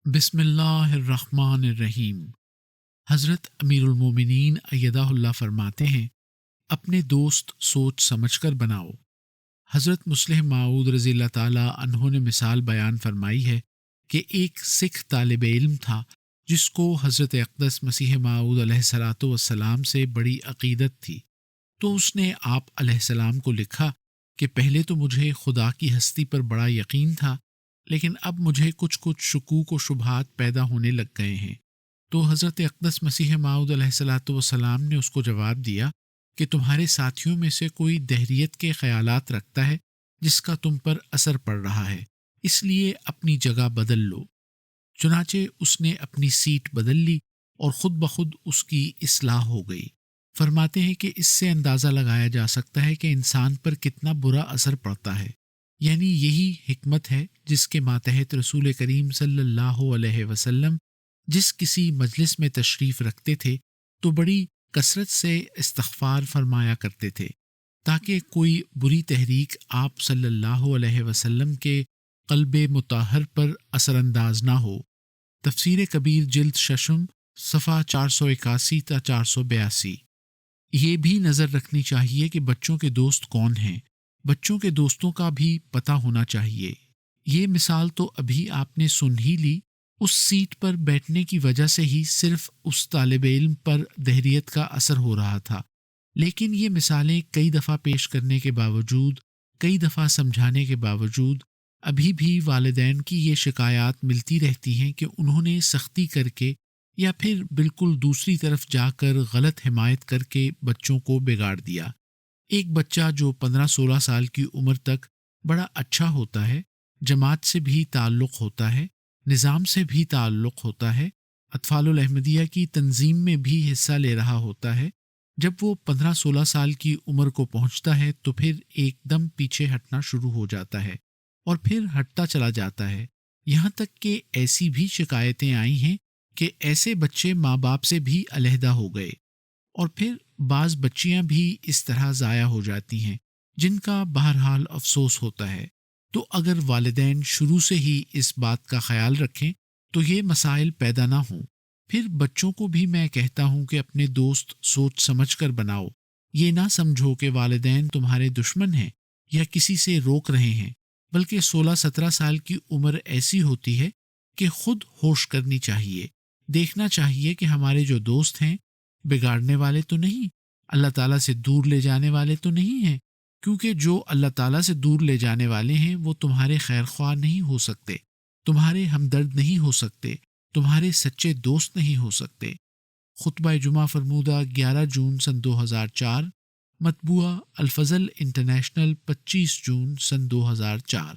بسم اللہ الرحمن الرحیم۔ حضرت امیر المومنین ایدہ اللہ فرماتے ہیں، اپنے دوست سوچ سمجھ کر بناؤ۔ حضرت مصلح موعود رضی اللہ تعالیٰ عنہ نے مثال بیان فرمائی ہے کہ ایک سکھ طالب علم تھا جس کو حضرت اقدس مسیح موعود علیہ الصلاۃ والسلام سے بڑی عقیدت تھی، تو اس نے آپ علیہ السلام کو لکھا کہ پہلے تو مجھے خدا کی ہستی پر بڑا یقین تھا، لیکن اب مجھے کچھ شکوک و شبہات پیدا ہونے لگ گئے ہیں۔ تو حضرت اقدس مسیح موعود علیہ الصلاۃ والسلام نے اس کو جواب دیا کہ تمہارے ساتھیوں میں سے کوئی دہریت کے خیالات رکھتا ہے جس کا تم پر اثر پڑ رہا ہے، اس لیے اپنی جگہ بدل لو۔ چنانچہ اس نے اپنی سیٹ بدل لی اور خود بخود اس کی اصلاح ہو گئی۔ فرماتے ہیں کہ اس سے اندازہ لگایا جا سکتا ہے کہ انسان پر کتنا برا اثر پڑتا ہے، یعنی یہی حکمت ہے جس کے ماتحت رسول کریم صلی اللہ علیہ وسلم جس کسی مجلس میں تشریف رکھتے تھے تو بڑی کثرت سے استغفار فرمایا کرتے تھے، تاکہ کوئی بری تحریک آپ صلی اللہ علیہ وسلم کے قلب مطہر پر اثر انداز نہ ہو۔ تفسیر کبیر جلد ششم صفحہ 481 تا 482۔ یہ بھی نظر رکھنی چاہیے کہ بچوں کے دوست کون ہیں، بچوں کے دوستوں کا بھی پتہ ہونا چاہیے۔ یہ مثال تو ابھی آپ نے سن ہی لی، اس سیٹ پر بیٹھنے کی وجہ سے ہی صرف اس طالب علم پر دہریت کا اثر ہو رہا تھا، لیکن یہ مثالیں کئی دفعہ پیش کرنے کے باوجود، کئی دفعہ سمجھانے کے باوجود ابھی بھی والدین کی یہ شکایات ملتی رہتی ہیں کہ انہوں نے سختی کر کے یا پھر بالکل دوسری طرف جا کر غلط حمایت کر کے بچوں کو بگاڑ دیا۔ ایک بچہ جو 15-16 سال کی عمر تک بڑا اچھا ہوتا ہے، جماعت سے بھی تعلق ہوتا ہے، نظام سے بھی تعلق ہوتا ہے، اطفال الاحمدیہ کی تنظیم میں بھی حصہ لے رہا ہوتا ہے، جب وہ 15-16 سال کی عمر کو پہنچتا ہے تو پھر ایک دم پیچھے ہٹنا شروع ہو جاتا ہے اور پھر ہٹتا چلا جاتا ہے، یہاں تک کہ ایسی بھی شکایتیں آئی ہیں کہ ایسے بچے ماں باپ سے بھی علیحدہ ہو گئے، اور پھر بعض بچیاں بھی اس طرح ضائع ہو جاتی ہیں جن کا بہرحال افسوس ہوتا ہے۔ تو اگر والدین شروع سے ہی اس بات کا خیال رکھیں تو یہ مسائل پیدا نہ ہوں۔ پھر بچوں کو بھی میں کہتا ہوں کہ اپنے دوست سوچ سمجھ کر بناؤ۔ یہ نہ سمجھو کہ والدین تمہارے دشمن ہیں یا کسی سے روک رہے ہیں، بلکہ 16-17 سال کی عمر ایسی ہوتی ہے کہ خود ہوش کرنی چاہیے، دیکھنا چاہیے کہ ہمارے جو دوست ہیں بگاڑنے والے تو نہیں، اللہ تعالیٰ سے دور لے جانے والے تو نہیں ہیں، کیونکہ جو اللہ تعالیٰ سے دور لے جانے والے ہیں وہ تمہارے خیر خواہ نہیں ہو سکتے، تمہارے ہمدرد نہیں ہو سکتے، تمہارے سچے دوست نہیں ہو سکتے۔ خطبہ جمعہ فرمودہ 11 جون سن 2004، مطبوعہ الفضل انٹرنیشنل 25 جون سن 2004۔